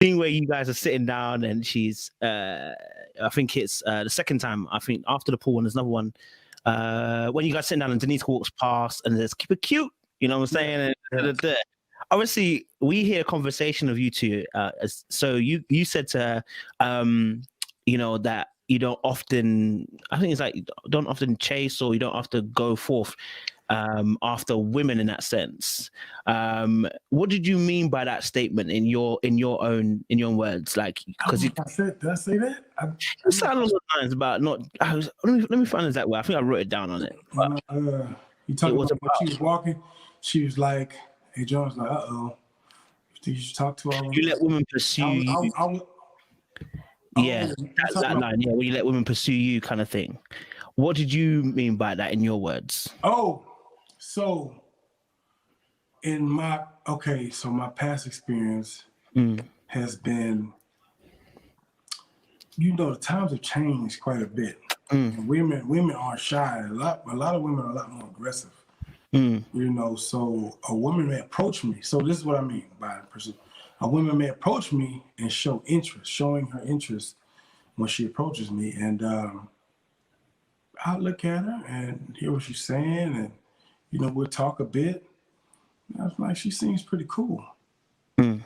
Thing where you guys are sitting down and she's I think it's the second time, I think after the pool, and there's another one when you guys sitting down and Denise walks past and there's keep it cute, you know what I'm saying? And obviously we hear a conversation of you two, so you said to her you know, that you don't often, I think it's like, don't often chase, or you don't have to go forth after women in that sense. What did you mean by that statement in your own words? Like, because did I say that? You said along the lines about not. Let me find exactly where. I think I wrote it down on it. You talking about when she was walking? She was like, "Hey, John's like, you should talk to her." You let women pursue you. Yeah, that line. Yeah, when you let women pursue you, kind of thing. What did you mean by that in your words? Oh, so in my my past experience has been, you know, the times have changed quite a bit. Women aren't shy. A lot of women are a lot more aggressive. You know, so a woman may approach me. So this is what I mean by pursuit. A woman may approach me and showing her interest when she approaches me, and I'll look at her and hear what she's saying, and you know, we'll talk a bit. And I was like, she seems pretty cool. Let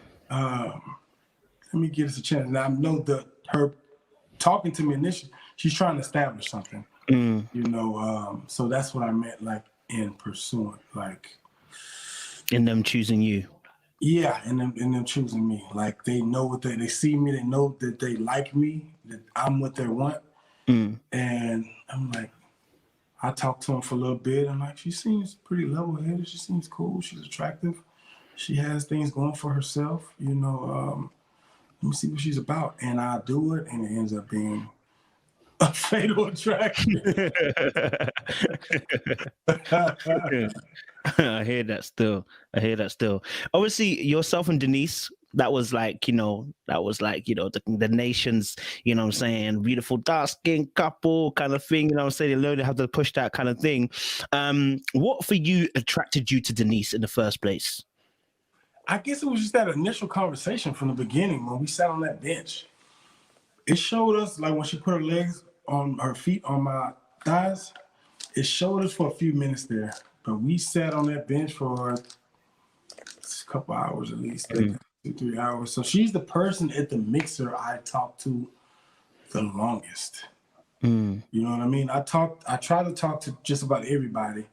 me give us a chance. Now I know that her talking to me initially, she's trying to establish something. You know, so that's what I meant, like in pursuing, like in them choosing you. Yeah, and them choosing me. Like they know what they see me, they know that they like me, that I'm what they want. And I'm like, I talked to him for a little bit. I'm like, she seems pretty level-headed. She seems cool. She's attractive. She has things going for herself. You know, let me see what she's about. And I do it, and it ends up being a fatal attraction. I hear that still. Obviously, yourself and Denise, that was like, you know, the nation's, you know what I'm saying, beautiful dark-skinned couple kind of thing, you know what I'm saying? They learned how to push that kind of thing. What for you attracted you to Denise in the first place? I guess it was just that initial conversation from the beginning when we sat on that bench. It showed us, like when she put her legs on her feet on my thighs, it showed us for a few minutes there. But we sat on that bench for a couple hours at least, 2-3 hours. So she's the person at the mixer I talked to the longest. You know what I mean? I try to talk to just about everybody,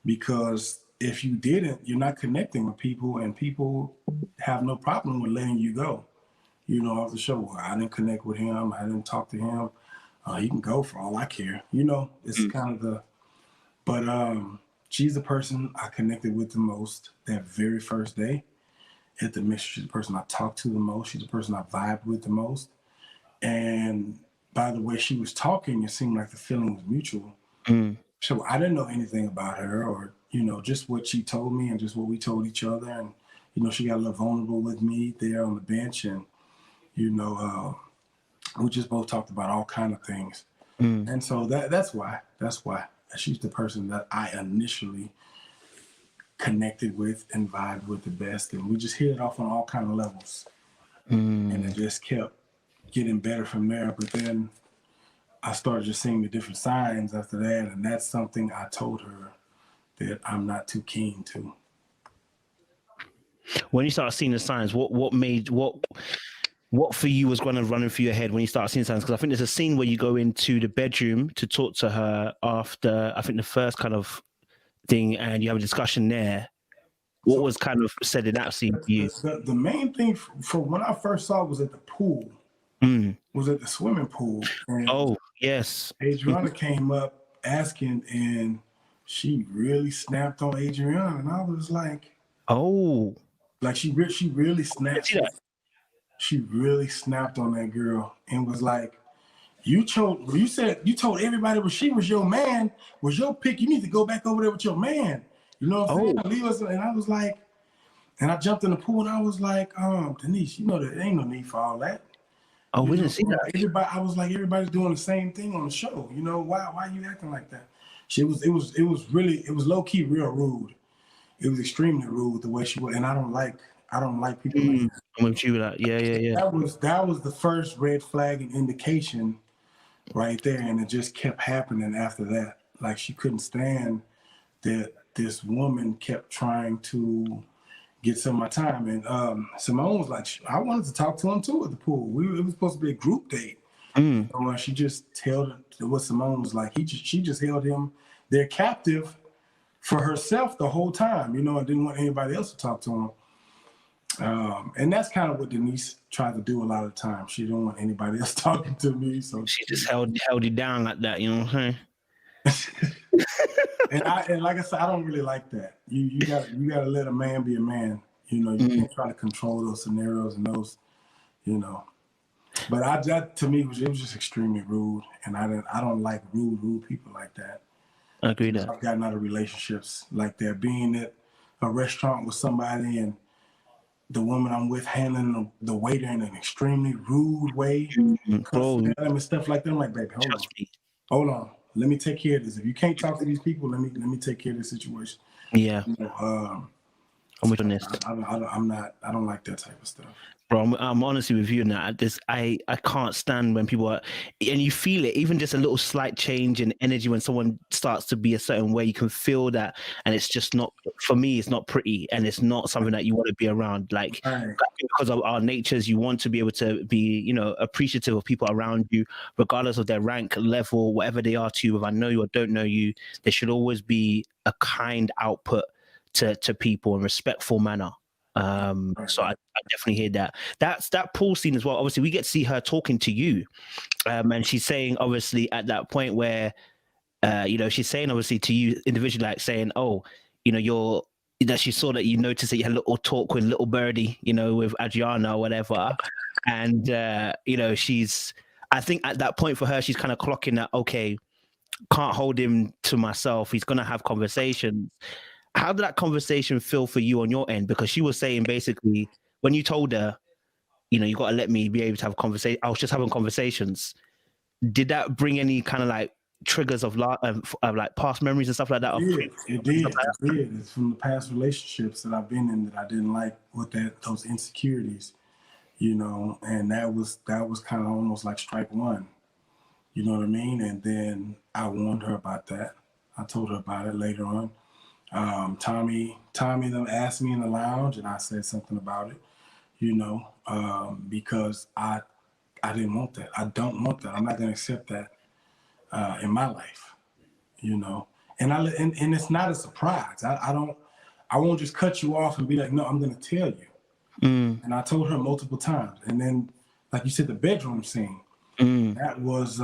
because if you didn't, you're not connecting with people, and people have no problem with letting you go. You know, off the show. Well, I didn't connect with him. I didn't talk to him. He can go for all I care. You know, it's kind of the, but she's the person I connected with the most that very first day at the mixer. She's the person I talked to the most. She's the person I vibed with the most. And by the way she was talking, it seemed like the feeling was mutual. So I didn't know anything about her, or, you know, just what she told me and just what we told each other. And, you know, she got a little vulnerable with me there on the bench, and, you know, we just both talked about all kind of things. And so that's why she's the person that I initially connected with and vibed with the best. And we just hit it off on all kind of levels. And it just kept getting better from there. But then I started just seeing the different signs after that. And that's something I told her that I'm not too keen to. When you started seeing the signs, what for you was running through your head when you started seeing signs? Because I think there's a scene where you go into the bedroom to talk to her after, I think, the first kind of thing, and you have a discussion there. What was kind of said in that scene for you? The main thing for when I first saw it was at the pool. Was at the swimming pool. And oh, yes. Adriana came up asking, and she really snapped on Adriana. And I was like, oh. Like she really snapped. She really snapped on that girl and was like, you told everybody she was your man, was your pick. You need to go back over there with your man. You know what I'm saying? Leave us. And I was like, and I jumped in the pool and I was like, Denise, you know, there ain't no need for all that. Oh, we didn't see that. I was like, everybody's doing the same thing on the show. You know, why are you acting like that? It was low key real rude. It was extremely rude the way she was, and I don't like I don't like people like that. I'm with you with that. Yeah. That was the first red flag and indication right there, and it just kept happening after that. Like she couldn't stand that this woman kept trying to get some of my time. And Simone was like, I wanted to talk to him too at the pool. It was supposed to be a group date. She just held what Simone was like. She just held him there captive for herself the whole time, and didn't want anybody else to talk to him. And that's kind of what Denise tried to do a lot of the time. She didn't want anybody else talking to me, so she just held you down like that. You know what I'm saying? and like I said, I don't really like that. You gotta let a man be a man. You can't try to control those scenarios and those, But that to me it was just extremely rude, and I don't like rude people like that. I agree that I've gotten out of relationships like that. Being at a restaurant with somebody and the woman I'm with handling the waiter in an extremely rude way, cussing at him and stuff like that. I'm like, baby, hold on. Let me take care of this. If you can't talk to these people, let me take care of this situation. Yeah. I'm with this. I don't like that type of stuff. Bro, I'm honestly with you now. I can't stand when people are, and you feel it, even just a little slight change in energy when someone starts to be a certain way, you can feel that, and it's just not, for me, it's not pretty, and it's not something that you want to be around. Like, because of our natures, you want to be able to be, appreciative of people around you, regardless of their rank, level, whatever they are to you, if I know you or don't know you, there should always be a kind output to people in respectful manner. So I definitely hear that. That's that pool scene as well. Obviously, we get to see her talking to you, and she's saying, obviously, at that point where, she's saying, obviously, to you individually, like saying, oh, you're that she saw that you noticed that you had a little talk with little birdie, with Adriana or whatever, and she's, I think at that point for her, she's kind of clocking that, okay, can't hold him to myself. He's gonna have conversations. How did that conversation feel for you on your end? Because she was saying basically when you told her, you got to let me be able to have conversation. I was just having conversations. Did that bring any kind of like triggers of like past memories and stuff like that? It did. It's from the past relationships that I've been in that I didn't like with those insecurities, and that was kind of almost like strike one. You know what I mean? And then I warned her about that. I told her about it later on. Tommy them asked me in the lounge, and I said something about it, because I didn't want that. I don't want that. I'm not going to accept that in my life, And and it's not a surprise. I won't just cut you off and be like, no, I'm going to tell you. And I told her multiple times. And then, like you said, the bedroom scene. That was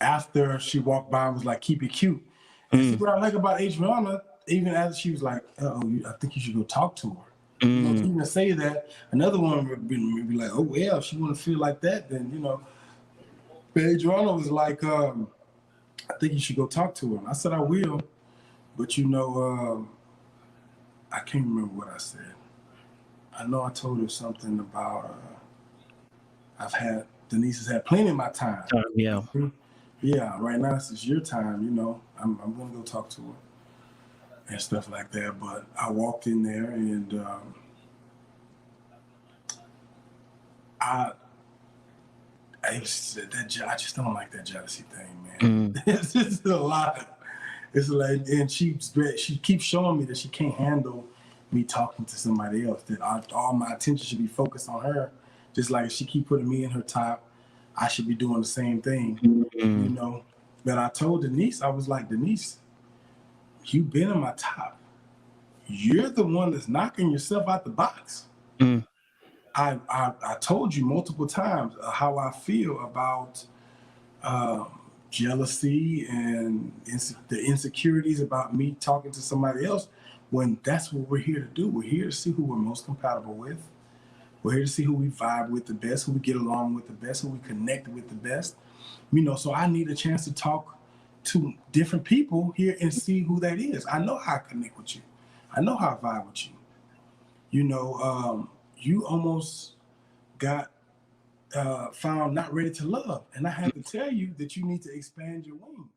after she walked by and was like, keep it cute. And see what I like about Adriana, even after she was like, I think you should go talk to her. Even say that, another one would be like, oh, well, if she want to feel like that, then, But Adriana was like, I think you should go talk to her. And I said, I will. But, I can't remember what I said. I know I told her something about Denise has had plenty of my time. Yeah. Yeah, right now it's your time, I'm going to go talk to her and stuff like that. But I walked in there and I just don't like that jealousy thing, man. It's just a lot. It's like, and she keeps showing me that she can't handle me talking to somebody else, that all my attention should be focused on her. Just like she keep putting me in her top, I should be doing the same thing, But I told Denise, I was like, Denise, you've been in my top. You're the one that's knocking yourself out the box. I told you multiple times how I feel about jealousy and the insecurities about me talking to somebody else, when that's what we're here to do. We're here to see who we're most compatible with. We're here to see who we vibe with the best, who we get along with the best, who we connect with the best. So I need a chance to talk to different people here and see who that is. I know how I connect with you. I know how I vibe with you. You almost got found not ready to love. And I had to tell you that you need to expand your wings.